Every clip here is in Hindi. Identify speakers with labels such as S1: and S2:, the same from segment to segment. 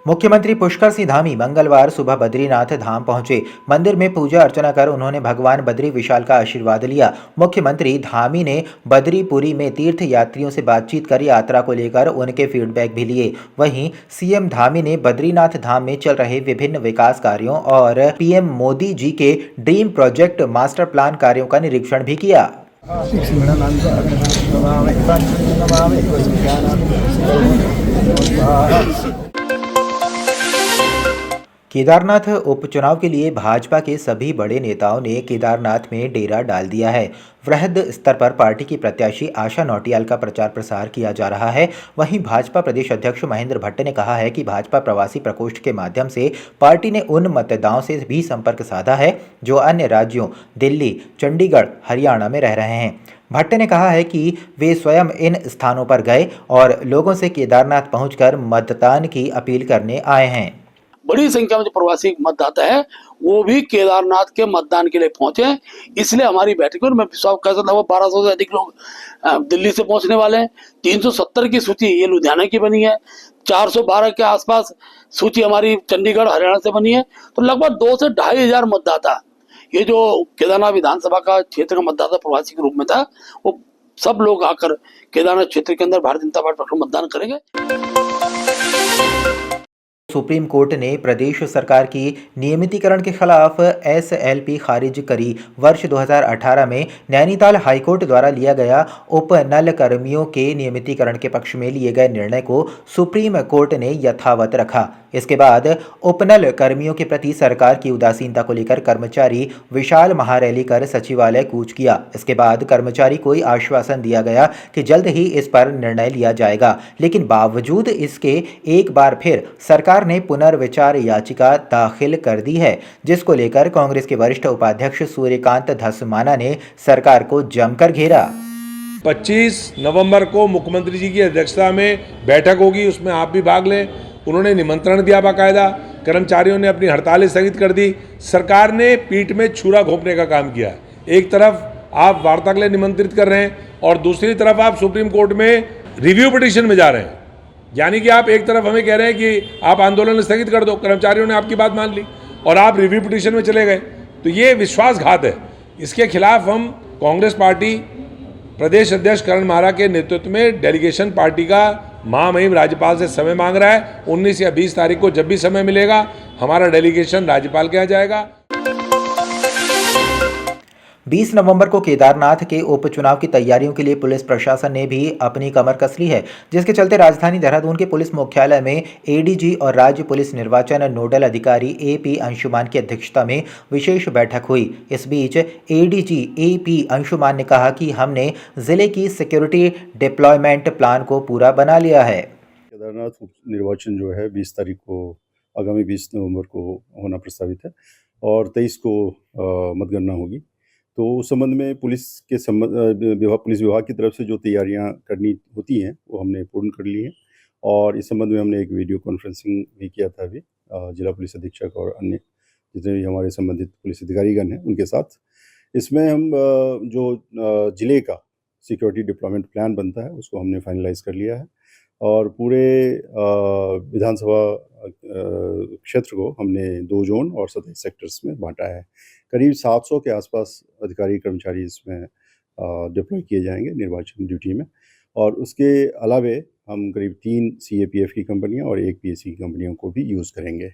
S1: मुख्यमंत्री पुष्कर सिंह धामी मंगलवार सुबह बद्रीनाथ धाम पहुंचे। मंदिर में पूजा अर्चना कर उन्होंने भगवान बद्री विशाल का आशीर्वाद लिया। मुख्यमंत्री धामी ने बद्रीपुरी में तीर्थ यात्रियों से बातचीत कर यात्रा को लेकर उनके फीडबैक भी लिए। वहीं सीएम धामी ने बद्रीनाथ धाम में चल रहे विभिन्न विकास कार्यों और पीएम मोदी जी के ड्रीम प्रोजेक्ट मास्टर प्लान कार्यों का निरीक्षण भी किया। केदारनाथ उपचुनाव के लिए भाजपा के सभी बड़े नेताओं ने केदारनाथ में डेरा डाल दिया है। वृहद स्तर पर पार्टी की प्रत्याशी आशा नौटियाल का प्रचार प्रसार किया जा रहा है। वहीं भाजपा प्रदेश अध्यक्ष महेंद्र भट्ट ने कहा है कि भाजपा प्रवासी प्रकोष्ठ के माध्यम से पार्टी ने उन मतदाताओं से भी संपर्क साधा है जो अन्य राज्यों दिल्ली, चंडीगढ़, हरियाणा में रह रहे हैं। भट्ट ने कहा है कि वे स्वयं इन स्थानों पर गए और लोगों से केदारनाथ पहुंचकर मतदान की अपील करने आए हैं।
S2: बड़ी संख्या में जो प्रवासी मतदाता है वो भी केदारनाथ के मतदान के लिए पहुंचे, इसलिए हमारी बैठक में मैं विश्वास कर सकता हूँ 1200 से अधिक लोग दिल्ली से पहुंचने वाले हैं। 370 की सूची ये लुधियाना की बनी है, 412 के आसपास सूची हमारी चंडीगढ़ हरियाणा से बनी है। तो लगभग 2 से 2,500 मतदाता, ये जो केदारनाथ विधानसभा का क्षेत्र का मतदाता प्रवासी के रूप में था, वो सब लोग आकर केदारनाथ क्षेत्र के अंदर भारतीय जनता पार्टी पर मतदान करेंगे।
S1: सुप्रीम कोर्ट ने प्रदेश सरकार की नियमितीकरण के खिलाफ एसएलपी खारिज करी। वर्ष 2018 में नैनीताल हाईकोर्ट द्वारा लिया गया उपनल कर्मियों के नियमितीकरण के पक्ष में लिए गए निर्णय को सुप्रीम कोर्ट ने यथावत रखा। इसके बाद उपनल कर्मियों के प्रति सरकार की उदासीनता को लेकर कर्मचारी विशाल महारैली कर सचिवालय कूच किया। इसके बाद कर्मचारी को आश्वासन दिया गया कि जल्द ही इस पर निर्णय लिया जाएगा, लेकिन बावजूद इसके एक बार फिर सरकार ने पुनर्विचार याचिका दाखिल कर दी है, जिसको लेकर कांग्रेस के वरिष्ठ उपाध्यक्ष सूर्यकांत धस्माना ने सरकार को जमकर घेरा।
S3: 25 नवंबर को मुख्यमंत्री जी की अध्यक्षता में बैठक होगी, उसमें आप भी भाग लें। उन्होंने निमंत्रण दिया बाकायदा, कर्मचारियों ने अपनी हड़तालें स्थगित कर दी। सरकार ने पीठ में छुरा घोंपने का काम किया। एक तरफ आप वार्ता के लिए निमंत्रित कर रहे हैं और दूसरी तरफ आप सुप्रीम कोर्ट में रिव्यू पिटीशन में जा रहे हैं। यानी कि आप एक तरफ हमें कह रहे हैं कि आप आंदोलन स्थगित कर दो, कर्मचारियों ने आपकी बात मान ली और आप रिव्यू पिटीशन में चले गए। तो ये विश्वासघात है। इसके खिलाफ हम कांग्रेस पार्टी प्रदेश अध्यक्ष करण माहरा के नेतृत्व में डेलीगेशन पार्टी का महामहिम राज्यपाल से समय मांग रहा है। 19 या 20 तारीख को जब भी समय मिलेगा हमारा डेलीगेशन राज्यपाल के यहाँ जाएगा।
S1: 20 नवंबर को केदारनाथ के उपचुनाव की तैयारियों के लिए पुलिस प्रशासन ने भी अपनी कमर कस ली है, जिसके चलते राजधानी देहरादून के पुलिस मुख्यालय में एडीजी और राज्य पुलिस निर्वाचन नोडल अधिकारी एपी अंशुमान की अध्यक्षता में विशेष बैठक हुई। इस बीच एडीजी एपी अंशुमान ने कहा कि हमने जिले की सिक्योरिटी डिप्लॉयमेंट प्लान को पूरा बना लिया है।
S4: केदारनाथ निर्वाचन जो है 20 तारीख को, आगामी 20 नवंबर को होना प्रस्तावित है और 23 को मतगणना होगी। तो उस संबंध में पुलिस विभाग की तरफ से जो तैयारियां करनी होती हैं वो हमने पूर्ण कर ली हैं और इस संबंध में हमने एक वीडियो कॉन्फ्रेंसिंग भी किया था अभी जिला पुलिस अधीक्षक और अन्य जितने भी हमारे संबंधित पुलिस अधिकारीगण हैं उनके साथ। इसमें हम जो जिले का सिक्योरिटी डिप्लॉयमेंट प्लान बनता है उसको हमने फाइनलाइज कर लिया है और पूरे विधानसभा क्षेत्र को हमने 2 जोन और 27 सेक्टर्स में बांटा है। करीब 700 के आसपास अधिकारी कर्मचारी इसमें डिप्लॉय किए जाएंगे निर्वाचन ड्यूटी में और उसके अलावे हम करीब 3 सीएपीएफ की कंपनियां और 1 पीएससी की कंपनियों को भी यूज़ करेंगे।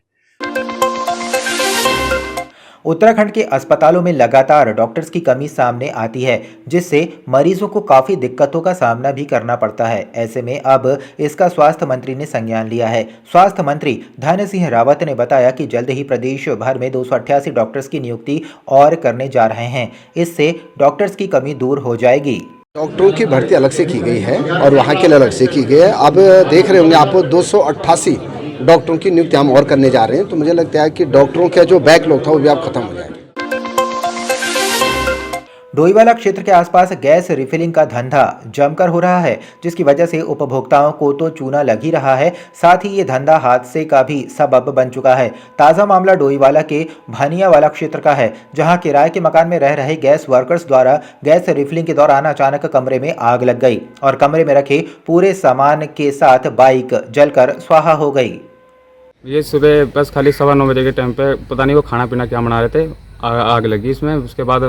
S1: उत्तराखंड के अस्पतालों में लगातार डॉक्टर्स की कमी सामने आती है, जिससे मरीजों को काफ़ी दिक्कतों का सामना भी करना पड़ता है। ऐसे में अब इसका स्वास्थ्य मंत्री ने संज्ञान लिया है। स्वास्थ्य मंत्री धन सिंह रावत ने बताया कि जल्द ही प्रदेश भर में 288 डॉक्टर्स की नियुक्ति और करने जा रहे हैं। इससे डॉक्टर्स की कमी दूर हो जाएगी।
S5: डॉक्टरों की भर्ती अलग से की गई है और वहाँ के लिए अलग से की गई है। अब देख रहे होंगे आप 288 डॉक्टरों की नियुक्ति हम और करने जा रहे हैं। तो मुझे लगता है कि डॉक्टरों का जो बैकलॉग था वो भी अब खत्म हो जाएगा।
S1: डोईवाला क्षेत्र के आसपास गैस रिफिलिंग का धंधा जमकर हो रहा है, जिसकी वजह से उपभोक्ताओं को तो चूना लग ही रहा है, साथ ही ये धंधा हादसे का भी सबब बन चुका है। ताज़ा मामला डोईवाला के भनियावाला क्षेत्र का है, जहां किराए के मकान में रह रहे गैस वर्कर्स द्वारा गैस रिफिलिंग के दौरान अचानक कमरे में आग लग गई और कमरे में रखे पूरे सामान के साथ बाइक जलकर स्वाहा हो गई।
S6: ये सुबह बस खाली 9:15 के टाइम पे पता नहीं वो खाना पीना क्या बना रहे थे, आग लगी इसमें। उसके बाद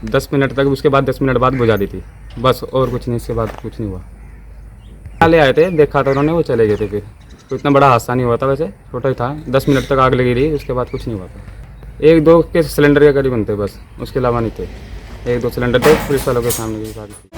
S6: 10 मिनट तक, उसके बाद 10 मिनट बाद बुझा दी थी बस, और कुछ नहीं, इसके बाद कुछ नहीं हुआ। ले आए थे, देखा था उन्होंने, वो चले गए थे। फिर तो इतना बड़ा हादसा नहीं हुआ था, वैसे छोटा ही था। 10 मिनट तक आग लगी रही, उसके बाद कुछ नहीं हुआ था। 1-2 के सिलेंडर के करीबन थे बस, उसके अलावा नहीं थे। 1-2 सिलेंडर थे, पुलिस वालों के सामने की बात थी।